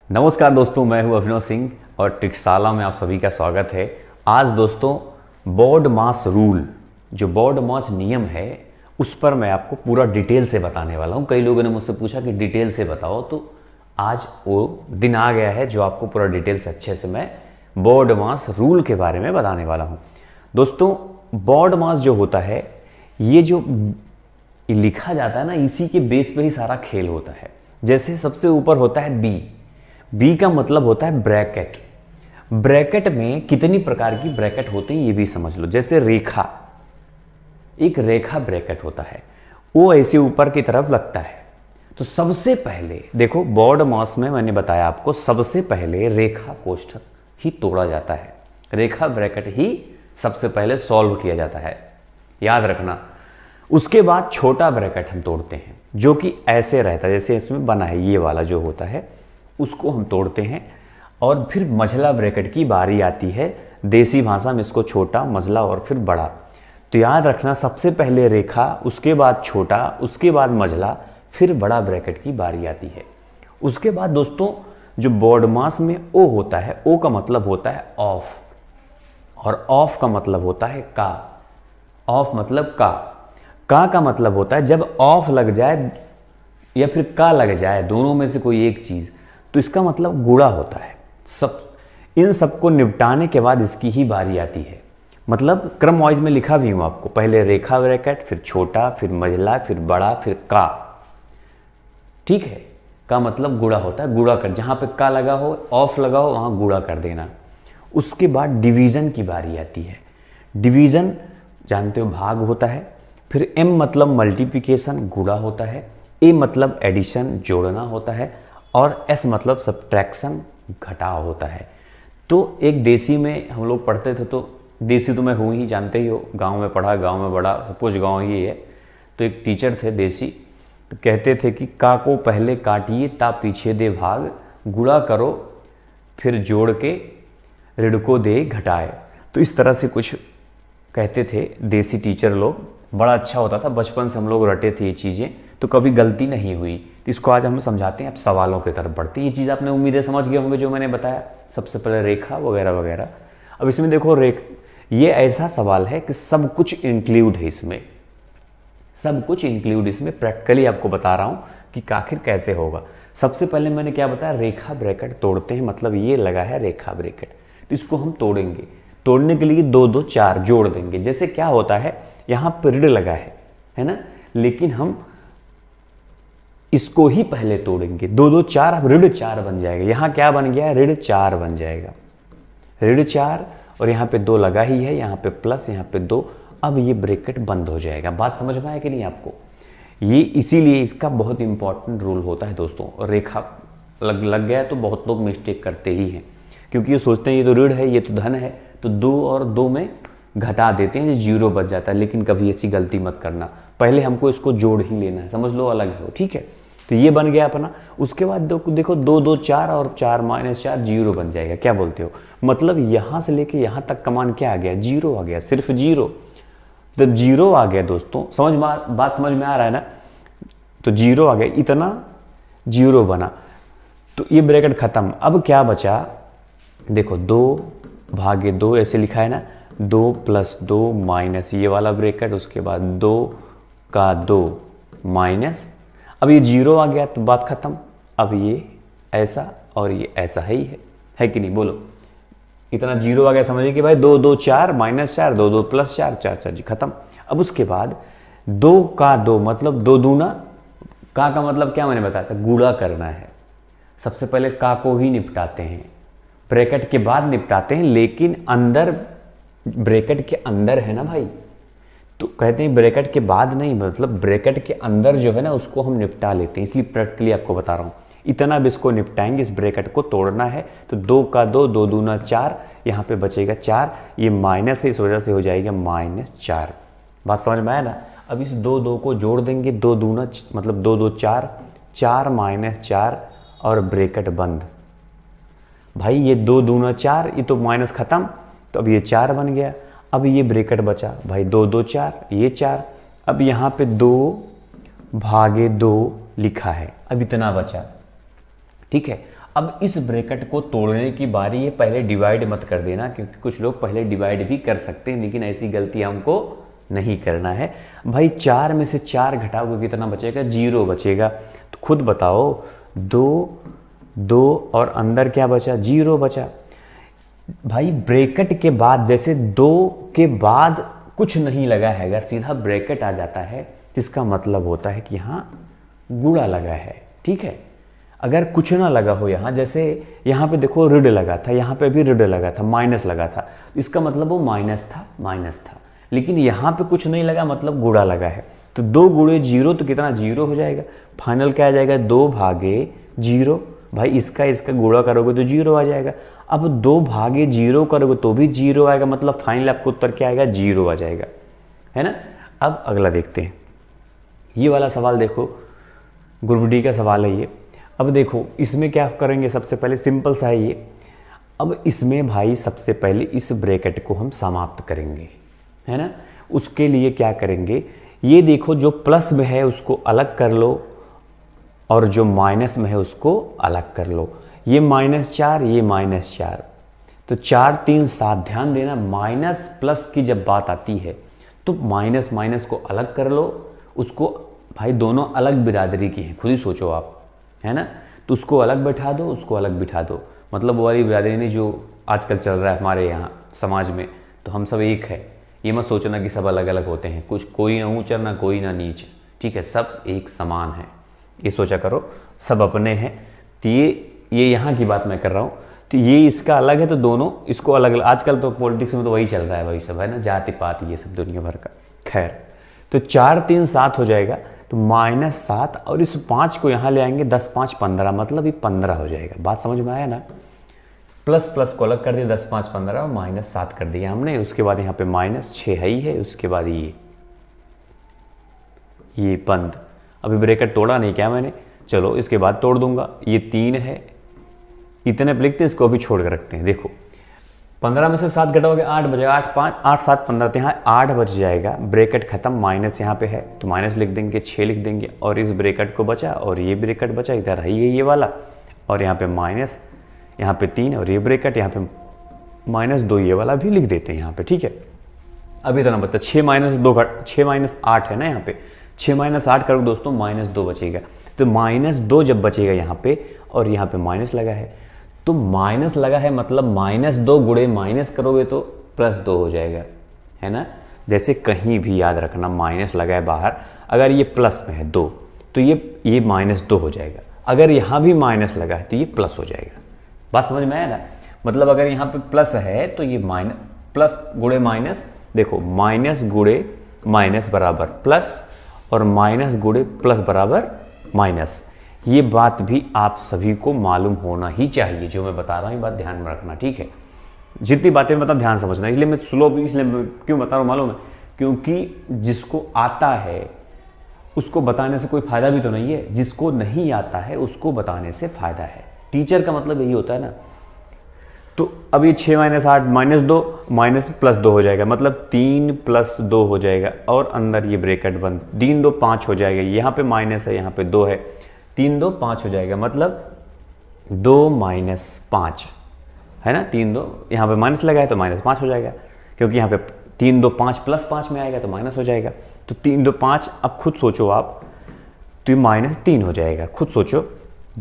नमस्कार दोस्तों, मैं हूं अभिनव सिंह और ट्रिक्शाला में आप सभी का स्वागत है। आज दोस्तों बॉड मास रूल, जो बॉड मास नियम है, उस पर मैं आपको पूरा डिटेल से बताने वाला हूं। कई लोगों ने मुझसे पूछा कि डिटेल से बताओ, तो आज वो दिन आ गया है जो आपको पूरा डिटेल से अच्छे से मैं बॉड मास रूल के बारे में बताने वाला हूँ। दोस्तों बॉड मास जो होता है, ये जो लिखा जाता है ना, इसी के बेस पे ही सारा खेल होता है। जैसे सबसे ऊपर होता है बी। बी का मतलब होता है ब्रैकेट। ब्रैकेट में कितनी प्रकार की ब्रैकेट होते हैं ये भी समझ लो। जैसे रेखा, एक रेखा ब्रैकेट होता है, वो ऐसे ऊपर की तरफ लगता है। तो सबसे पहले देखो, बॉड मास में मैंने बताया आपको, सबसे पहले रेखा कोष्ठक ही तोड़ा जाता है। रेखा ब्रैकेट ही सबसे पहले सॉल्व किया जाता है, याद रखना। उसके बाद छोटा ब्रैकेट हम तोड़ते हैं, जो कि ऐसे रहता है, जैसे इसमें बना है ये वाला जो होता है, उसको हम तोड़ते हैं। और फिर मझला ब्रैकेट की बारी आती है। देसी भाषा में इसको छोटा, मझला और फिर बड़ा। तो याद रखना, सबसे पहले रेखा, उसके बाद छोटा, उसके बाद मझला, फिर बड़ा ब्रैकेट की बारी आती है। उसके बाद दोस्तों जो बॉड मास में ओ होता है, ओ का मतलब होता है ऑफ, और ऑफ का मतलब होता है का। ऑफ मतलब का मतलब होता है जब ऑफ लग जाए या फिर का लग जाए, दोनों में से कोई एक चीज, तो इसका मतलब गुणा होता है। इन सबको निपटाने के बाद इसकी ही बारी आती है। मतलब क्रम वाइज में लिखा भी हूं आपको, पहले रेखा ब्रैकेट, फिर छोटा, फिर मझला, फिर बड़ा, फिर का। ठीक है, का मतलब गुणा होता है, गुणा कर, जहां पे का लगा हो, ऑफ लगा हो, वहां गुणा कर देना। उसके बाद डिवीजन की बारी आती है। डिवीजन जानते हो, भाग होता है। फिर एम मतलब मल्टीप्लिकेशन, गुणा होता है। ए मतलब एडिशन, जोड़ना होता है। और एस मतलब सब्ट्रैक्शन, घटाव होता है। तो एक देसी में हम लोग पढ़ते थे, तो देसी तो मैं हूँ ही, जानते ही हो, गांव में पढ़ा, गांव में बड़ा, सपोज गांव ही है। तो एक टीचर थे देसी, तो कहते थे कि का को पहले काटिए ता पीछे दे भाग, गुणा करो फिर जोड़ के ऋण को दे घटाए। तो इस तरह से कुछ कहते थे देसी टीचर लोग। बड़ा अच्छा होता था, बचपन से हम लोग रटे थे ये चीज़ें, तो कभी गलती नहीं हुई। इसको आज हम समझाते हैं, अब सवालों की तरफ बढ़ते हैं। ये चीज़ आपने उम्मीदें समझ गए होंगे जो मैंने बताया, सबसे पहले रेखा वगैरह वगैरह। अब इसमें देखो, ये ऐसा सवाल है कि सब कुछ इंक्लूड है इसमें, सब कुछ इंक्लूड इसमें। प्रैक्टिकली आपको बता रहा हूँ कि आखिर कैसे होगा। सबसे पहले मैंने क्या बताया, रेखा ब्रैकेट तोड़ते हैं, मतलब ये लगा है रेखा ब्रैकेट, तो इसको हम तोड़ेंगे। तोड़ने के लिए 2 2 4 जोड़ देंगे। जैसे क्या होता है, यहाँ पर ऋण लगा है ना, लेकिन हम इसको ही पहले तोड़ेंगे। 2 2 4, अब ऋण 4 बन जाएगा। यहाँ क्या बन गया, ऋण 4 बन जाएगा, ऋण 4। और यहाँ पे 2 लगा ही है, यहाँ पे प्लस, यहाँ पे 2। अब ये ब्रैकेट बंद हो जाएगा। बात समझ में आया कि नहीं आपको? ये इसीलिए इसका बहुत इंपॉर्टेंट रूल होता है दोस्तों। रेखा लग गया तो बहुत लोग मिस्टेक करते ही हैं, क्योंकि ये सोचते हैं ये तो ऋण है, ये तो धन है, तो 2 और 2 में घटा देते हैं, जीरो बच जाता है। लेकिन कभी ऐसी गलती मत करना, पहले हमको इसको जोड़ ही लेना है, समझ लो, अलग है, ठीक है। तो ये बन गया अपना। उसके बाद देखो 2 2 4 और 4 - 4 जीरो बन जाएगा। क्या बोलते हो? मतलब यहाँ से लेके यहाँ तक का मान क्या आ गया, जीरो आ गया, सिर्फ जीरो। जब जीरो आ गया दोस्तों, बात समझ में आ रहा है ना? तो जीरो आ गया, इतना जीरो बना, तो ये ब्रैकेट खत्म। अब क्या बचा, देखो 2/2 ऐसे लिखा है ना, 2 + 2 माइनस ये वाला ब्रैकेट, उसके बाद 2 का 2 माइनस, अब ये जीरो आ गया तो बात खत्म। अब ये ऐसा और ये ऐसा ही है कि नहीं, बोलो? इतना जीरो आ गया, समझिए कि भाई 2 2 4 -4, 2 2 + 4 4 4 जी, खत्म। अब उसके बाद 2 का 2 मतलब 2 दूना, का मतलब क्या मैंने बताया था, गुणा करना है। सबसे पहले का को ही निपटाते हैं, ब्रैकेट के बाद निपटाते हैं, लेकिन अंदर, ब्रैकेट के अंदर है ना भाई, तो कहते हैं ब्रैकेट के बाद नहीं, मतलब ब्रैकेट के अंदर जो है ना, उसको हम निपटा लेते हैं। इसलिए प्रैक्टिकली आपको बता रहा हूँ, इतना भी इसको निपटाएंगे, इस ब्रैकेट को तोड़ना है। तो 2 का 2, 2 दूना 4, यहाँ पे बचेगा 4, ये माइनस है, इस वजह से हो जाएगा -4। बात समझ में आया ना? अब इस 2 2 को जोड़ देंगे, 2 दूना मतलब 2 2 4, 4 - 4 और ब्रैकेट बंद। भाई ये 2 दूना 4, ये तो माइनस खत्म, तो अब ये 4 बन गया। अब ये ब्रैकेट बचा भाई, 2 2 4, ये 4। अब यहाँ पे 2/2 लिखा है, अब इतना बचा, ठीक है। अब इस ब्रैकेट को तोड़ने की बारी है, पहले डिवाइड मत कर देना, क्योंकि कुछ लोग पहले डिवाइड भी कर सकते हैं, लेकिन ऐसी गलती हमको नहीं करना है भाई। 4 में से 4 घटाओगे कितना बचेगा? 0 बचेगा। तो खुद बताओ, 2 और अंदर क्या बचा? 0 बचा। भाई ब्रैकेट के बाद, जैसे 2 के बाद कुछ नहीं लगा है, अगर सीधा ब्रैकेट आ जाता है तो इसका मतलब होता है कि यहाँ गुणा लगा है, ठीक है। अगर कुछ ना लगा हो यहाँ, जैसे यहाँ पे देखो ऋण लगा था, यहाँ पे भी ऋण लगा था, माइनस लगा था, इसका मतलब वो माइनस था। लेकिन यहाँ पे कुछ नहीं लगा, मतलब गुणा लगा है। तो 2 गुणे 0 तो कितना? 0 हो जाएगा। फाइनल क्या आ जाएगा? 2 भागे 0। भाई इसका गुणा करोगे तो 0 आ जाएगा। अब 2 भागे 0 करोगे तो भी 0 आएगा, मतलब फाइनल आपको उत्तर क्या आएगा? 0 आ जाएगा, है ना। अब अगला देखते हैं, ये वाला सवाल देखो, ग्रुप डी का सवाल है ये। अब देखो इसमें क्या करेंगे, सबसे पहले सिंपल सा है ये। अब इसमें भाई सबसे पहले इस ब्रैकेट को हम समाप्त करेंगे, है ना। उसके लिए क्या करेंगे, ये देखो जो प्लस में है उसको अलग कर लो और जो माइनस में है उसको अलग कर लो। ये -4, ये -4, तो 4 3 7। ध्यान देना, माइनस प्लस की जब बात आती है तो माइनस माइनस को अलग कर लो। उसको भाई दोनों अलग बिरादरी की हैं, खुद ही सोचो आप, है ना। तो उसको अलग बैठा दो, उसको अलग बिठा दो, मतलब वो वाली बिरादरी नहीं जो आजकल चल रहा है हमारे यहाँ समाज में। तो हम सब एक है, ये मत सोचना कि सब अलग अलग होते हैं, कुछ कोई ना ऊंचा ना कोई ना नीच, ठीक है, सब एक समान है, ये सोचा करो, सब अपने हैं। तो ये यहाँ की बात मैं कर रहा हूँ। तो ये इसका अलग है तो दोनों इसको अलग अलग। आजकल तो पॉलिटिक्स में तो वही चल रहा है, वही सब है ना, जाति पात ये सब दुनिया भर का। खैर, तो 4 3 7 हो जाएगा, तो -7 और इस 5 को यहाँ ले आएंगे, 10 5 15, मतलब ये 15 हो जाएगा। बात समझ में आया ना। प्लस प्लस को अलग कर दिया, 10 5 15 और -7 कर दिया हमने। उसके बाद यहाँ पे -6 है ही है, उसके बाद ये बंद। अभी ब्रैकेट तोड़ा नहीं क्या मैंने, चलो इसके बाद तोड़ दूंगा। ये 3 है, इतने पे लिखते हैं, इसको भी छोड़ कर रखते हैं। देखो 15 में से 7 घटाओगे 8 बजेगा, 8 5 8 7 15, तो यहाँ 8 बच जाएगा। ब्रैकेट खत्म, माइनस यहाँ पे है तो माइनस लिख देंगे, 6 लिख देंगे, और इस ब्रैकेट को बचा और ये ब्रैकेट बचा, इधर है ये वाला, और यहाँ पे माइनस, यहाँ पे 3 और ये ब्रैकेट, यहाँ पे -2 ये वाला भी लिख देते हैं यहाँ पे, ठीक है। अब इतना बता, 6 - 8 है ना, यहाँ पे 6 - 8 करो दोस्तों, -2 बचेगा। तो -2 जब बचेगा यहाँ पे, और यहाँ पे माइनस लगा है, तो माइनस लगा है मतलब -2 गुणे माइनस करोगे तो +2 हो जाएगा, है ना। जैसे कहीं भी याद रखना, माइनस लगा है बाहर, अगर ये प्लस में है 2 तो ये -2 हो जाएगा। अगर यहाँ भी माइनस लगा है तो ये प्लस हो जाएगा। बात समझ में आया ना। मतलब अगर यहाँ पे प्लस है तो ये प्लस गुणे माइनस, देखो माइनस गुणे माइनस बराबर प्लस, और माइनस गुणे प्लस बराबर माइनस। ये बात भी आप सभी को मालूम होना ही चाहिए, जो मैं बता रहा हूँ, ये बात ध्यान में रखना, ठीक है। जितनी बातें बता ध्यान समझना, इसलिए मैं स्लो इसलिए क्यों बता रहा हूँ मालूम है, क्योंकि जिसको आता है उसको बताने से कोई फायदा भी तो नहीं है, जिसको नहीं आता है उसको बताने से फायदा है। टीचर का मतलब यही होता है ना। तो अब ये 6 - 8 -2 माइनस +2 हो जाएगा, मतलब 3 + 2 हो जाएगा, और अंदर ये ब्रैकेट बंद, 3 2 5 हो जाएगा। यहाँ पे माइनस है, यहाँ पे 2 है, 3 2 5 हो जाएगा, मतलब 2 - 5 है ना। 3 2 यहाँ पे माइनस लगा है तो -5 हो जाएगा, क्योंकि यहाँ पे 3 2 5 + 5 में आएगा तो माइनस हो जाएगा। तो 3 2 5, अब खुद सोचो आप, तो ये -3 हो जाएगा, खुद सोचो।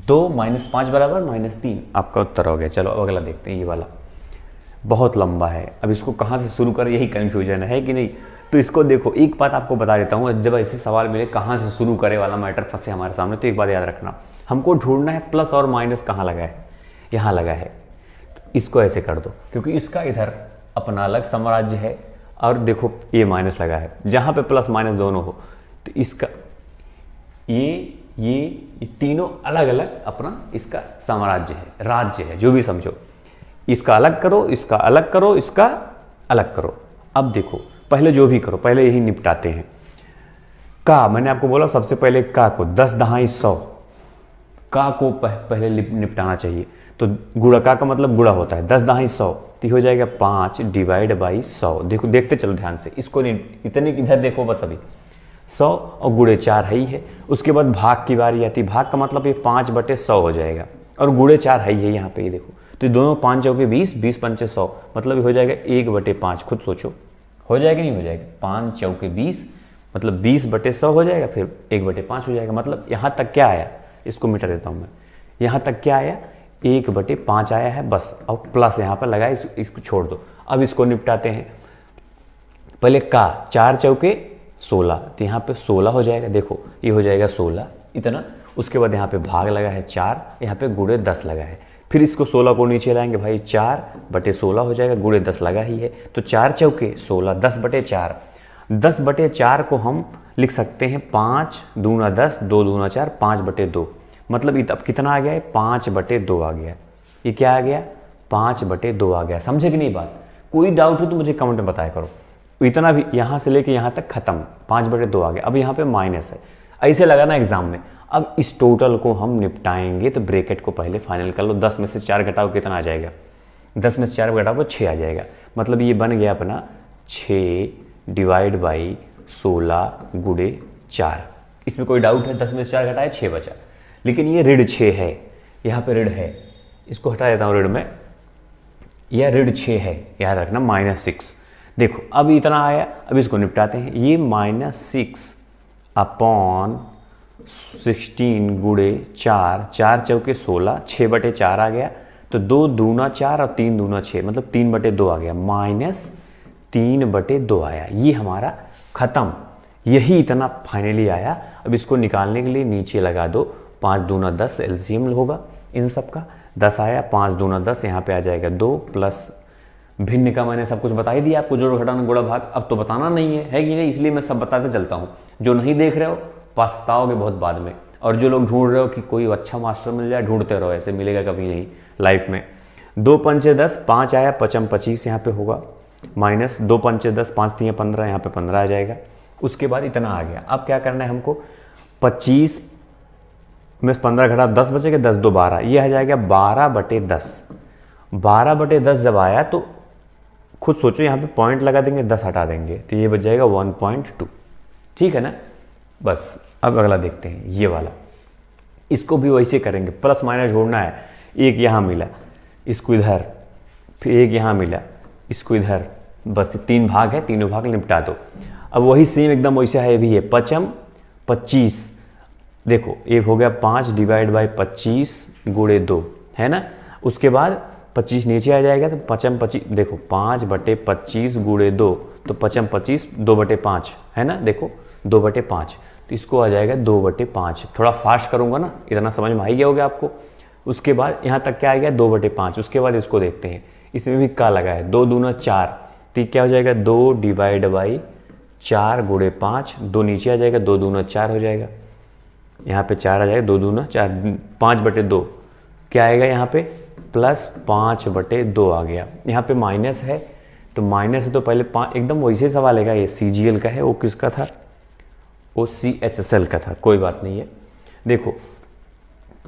2 - 5 बराबर -3, आपका उत्तर हो गया। चलो अब अगला देखते हैं, ये वाला बहुत लंबा है, अब इसको कहाँ से शुरू करें यही कन्फ्यूजन है कि नहीं। तो इसको देखो, एक बात आपको बता देता हूँ, जब ऐसे सवाल मिले कहाँ से शुरू करे वाला मैटर फंसे हमारे सामने, तो एक बात याद रखना, हमको ढूंढना है प्लस और माइनस कहाँ लगा है, यहाँ लगा है। तो इसको ऐसे कर दो, क्योंकि इसका इधर अपना अलग साम्राज्य है, और देखो ये माइनस लगा है, जहाँ पे प्लस माइनस दोनों हो, तो इसका ये तीनों अलग अलग अपना इसका साम्राज्य है, राज्य है, जो भी समझो। इसका अलग करो, इसका अलग करो, इसका अलग करो। अब देखो, पहले जो भी करो, पहले यही निपटाते हैं। का मैंने आपको बोला सबसे पहले का को 10 दहाई 100, का को पहले निपटाना चाहिए। तो गुणा, का मतलब गुणा होता है, 10 दहाई 100, तो हो जाएगा 5 / 100। देखो, देखते चलो ध्यान से, इसको इतने इधर देखो बस, अभी 100 और गुणे 4 है ही है। उसके बाद भाग की बारी आती है, भाग का मतलब ये 5/100 हो जाएगा, और गुणे 4 है ही है यहाँ पे, ये देखो। तो ये दोनों 5 चौके 20, 20 पंचे 100, मतलब ये हो जाएगा 1/5। खुद सोचो हो जाएगा नहीं हो जाएगा, 5 चौके 20 मतलब 20/100 हो जाएगा, फिर 1/5 हो जाएगा। मतलब यहाँ तक क्या आया, इसको मिटा देता हूँ मैं, यहाँ तक क्या आया 1/5 आया है बस। और प्लस यहाँ पर लगा, इसको छोड़ दो। अब इसको निपटाते हैं। पहले का 4 चौके 16, तो यहाँ पे 16 हो जाएगा, देखो ये हो जाएगा 16 इतना। उसके बाद यहाँ पे भाग लगा है 4, यहाँ पे गुणे 10 लगा है। फिर इसको 16 को नीचे लाएंगे भाई, 4/16 हो जाएगा, गुणे 10 लगा ही है। तो 4 चौके 16, 10/4। 10/4 को हम लिख सकते हैं 5 दूना 10, 2 दूना 4, 5/2। मतलब अब कितना आ गया है, 5/2 आ गया। ये क्या आ गया, 5/2 आ गया। समझे कि नहीं बात? कोई डाउट हो तो मुझे कमेंट में बताया करो। इतना भी यहाँ से लेके यहाँ तक खत्म, 5/2 आ गया। अब यहाँ पे माइनस है, ऐसे लगा ना एग्जाम में। अब इस टोटल को हम निपटाएंगे, तो ब्रैकेट को पहले फाइनल कर लो। 10 में से 4 घटाओ कितना आ जाएगा, 10 में से 4 घटाओ तो 6 आ जाएगा। मतलब ये बन गया अपना 6/16 गुणे 4। इसमें कोई डाउट है? 10 में से 4 घटाए 6 बचा, लेकिन ये ऋण 6 है, यहाँ पे ऋण है, इसको हटा देता हूँ ऋण में। यह ऋण 6 है, याद रखना, -6। देखो अब इतना आया, अब इसको निपटाते हैं। ये -6/16 गुणे 4, 4 चौके 16, 6/4 आ गया। तो 2 दूना 4 और 3 दूना 6, मतलब 3/2 आ गया, -3/2 आया। ये हमारा खत्म, यही इतना फाइनली आया। अब इसको निकालने के लिए नीचे लगा दो, 5 दूना 10 एलसीएम होगा इन सब का, 10 आया, 5 दूना 10, यहाँ पे आ जाएगा 2 प्लस भिन्न का मैंने सब कुछ बता ही दिया आपको, जोड़ घटाना गुणा भाग। अब तो बताना नहीं है कि नहीं, इसलिए मैं सब बताते चलता हूँ। जो नहीं देख रहे हो पछताओगे बहुत बाद में। और जो लोग ढूंढ रहे हो कि कोई अच्छा मास्टर मिल जाए, ढूंढते रहो, ऐसे मिलेगा कभी नहीं लाइफ में। 2 पंचे 10, 5 आया, 5 25 यहाँ पे होगा, माइनस 2 पंचे 10, 5 3 15, यहाँ पे 15 आ जाएगा। उसके बाद इतना आ गया। अब क्या करना है हमको, 25 में 15 घटा 10 बचेगा, 10 2 12, ये आ जाएगा 12/10। 12/10 जब आया तो खुद सोचो, यहाँ पे पॉइंट लगा देंगे, 10 हटा देंगे, तो ये बच जाएगा 1.2। ठीक है ना? बस अब अगला देखते हैं, ये वाला। इसको भी वैसे करेंगे, प्लस माइनस जोड़ना है। एक यहाँ मिला, इसको इधर, फिर एक यहाँ मिला, इसको इधर, बस 3 भाग है, तीनों भाग निपटा दो। अब वही सेम एकदम वैसे है भी है, 5 25, देखो एक हो गया 5/25 गुणे 2, है ना? उसके बाद 25 नीचे आ जाएगा, तो 5 25, देखो 5/25 गुणे 2, तो 5 25 2/5, है ना? देखो 2/5, तो इसको आ जाएगा 2/5। थोड़ा फास्ट करूँगा ना, इतना समझ में आ ही गया होगा आपको। उसके बाद यहाँ तक क्या आ गया, 2/5। उसके बाद इसको देखते हैं, इसमें भी का लगा है, 2 दूना 4, तो क्या हो जाएगा, 2/4 गुणे 5, 2 नीचे आ जाएगा, 2 दूना 4 हो जाएगा, यहाँ पे 4 आ जाएगा, 2 दूना 4, 5/2 क्या आएगा यहाँ पे, प्लस 5/2 आ गया। यहाँ पे माइनस है, तो माइनस है तो पहले 5, एकदम वैसे सवाल है, ये CGL का है, वो किसका था, वो CHSL का था, कोई बात नहीं है। देखो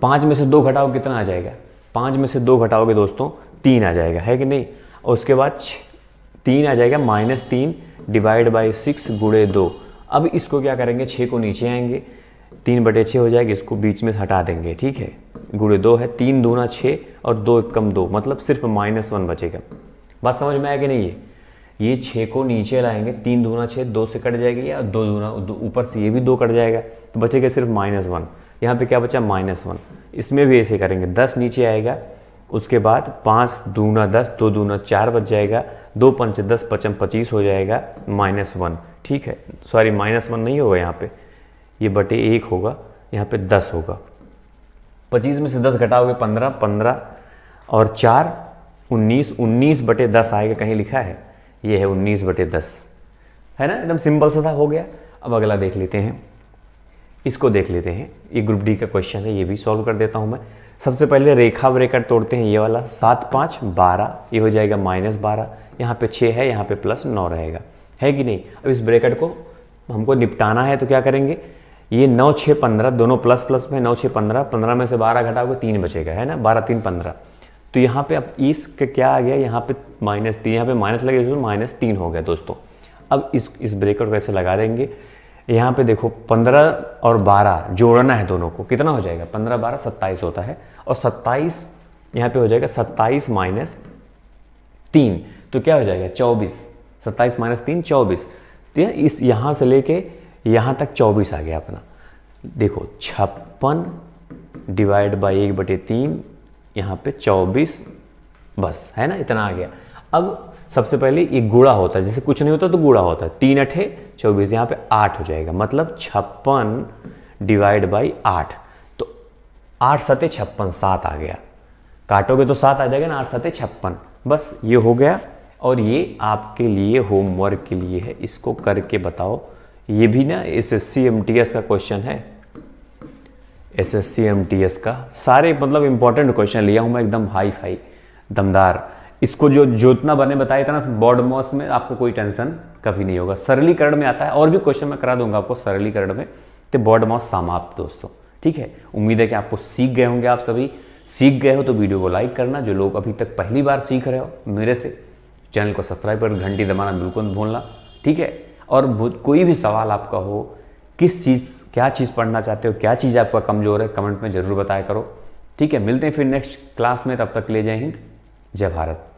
5 में से 2 घटाओ कितना आ जाएगा, 5 में से 2 घटाओगे दोस्तों 3 आ जाएगा, है कि नहीं? और उसके बाद 3 आ जाएगा, -3/6 गुणे 2। अब इसको क्या करेंगे, 6 को नीचे आएंगे, 3/6 हो जाएगा, इसको बीच में हटा देंगे, ठीक है, गुणे 2 है, 3 दूना 6 और 2 एकम 2, मतलब सिर्फ -1 बचेगा। बात समझ में आया कि नहीं? ये 6 को नीचे लाएंगे, 3 दूना 6, 2 से कट जाएगी, या 2 दूना ऊपर से ये भी 2 कट जाएगा, तो बचेगा सिर्फ -1। यहाँ पे क्या बचा, -1। इसमें भी ऐसे करेंगे, 10 नीचे आएगा, उसके बाद 5 दूना 10, 2 दूना 4 बच जाएगा, 2 पंचे 10, 5 25 हो जाएगा, -1। ठीक है, सॉरी -1 नहीं होगा यहाँ पे, ये /1 होगा, यहाँ पे 10 होगा। 25 में से 10 घटाओगे 15, 15 और 4 19, 19/10 आएगा, कहीं लिखा है, ये है 19/10, है ना? एकदम सिंपल सा था, हो गया। अब अगला देख लेते हैं, इसको देख लेते हैं, ये ग्रुप डी का क्वेश्चन है, ये भी सॉल्व कर देता हूँ मैं। सबसे पहले रेखा ब्रैकेट तोड़ते हैं, ये वाला 7 5 12, ये हो जाएगा -12, यहाँ पे 6 है, यहाँ पे +9 रहेगा, है कि नहीं? अब इस ब्रैकेट को हमको निपटाना है, तो क्या करेंगे, ये 9 6 15 दोनों प्लस प्लस में, 9 6 15, 15 में से 12 घटाओगे 3 बचेगा, है ना? 12 3 15, तो यहाँ पे अब इसका क्या आ गया, यहाँ पे -3, यहाँ पे माइनस लगे तो -3 हो गया दोस्तों। अब इस ब्रैकेट को ऐसे लगा देंगे, यहाँ पे देखो 15 और 12 जोड़ना है दोनों को, कितना हो जाएगा, 15 12 27 होता है, और 27 यहाँ पे हो जाएगा 27 माइनस 3, तो क्या हो जाएगा 24। 27 माइनस 3 24, तो इस यहाँ से लेके यहाँ तक 24 आ गया अपना। देखो 56 डिवाइड बाई 1/3, यहाँ पे 24, बस है ना, इतना आ गया। अब सबसे पहले ये गुणा होता है, जैसे कुछ नहीं होता तो गुणा होता है, 3 8 24, यहाँ पे 8 हो जाएगा, मतलब 56 डिवाइड बाई 8, तो 8 7 56, 7 आ गया। काटोगे तो 7 आ जाएगा ना, 8 7 56, बस ये हो गया। और ये आपके लिए होमवर्क के लिए है, इसको करके बताओ। ये भी ना SSC MTS का क्वेश्चन है, SSC MTS का सारे मतलब इंपॉर्टेंट क्वेश्चन लिया हूँ मैं, एकदम हाई फाई दमदार। इसको जो जितना बने बताया इतना बोर्ड मॉस में आपको कोई टेंशन कभी नहीं होगा। सरलीकरण में आता है, और भी क्वेश्चन मैं करा दूंगा आपको सरलीकरण में। तो बोर्ड मॉस समाप्त दोस्तों, ठीक है। उम्मीद है कि आपको सीख गए होंगे। आप सभी सीख गए हो तो वीडियो को लाइक करना, जो लोग अभी तक पहली बार सीख रहे हो मेरे से, चैनल को सब्सक्राइब कर घंटी दबाना बिल्कुल मत भूलना, ठीक है। और कोई भी सवाल आपका हो, किस चीज़ क्या चीज़ पढ़ना चाहते हो, क्या चीज़ आपका कमज़ोर है, कमेंट में ज़रूर बताया करो, ठीक है। मिलते हैं फिर नेक्स्ट क्लास में, तब तक ले जय हिंद, जय भारत।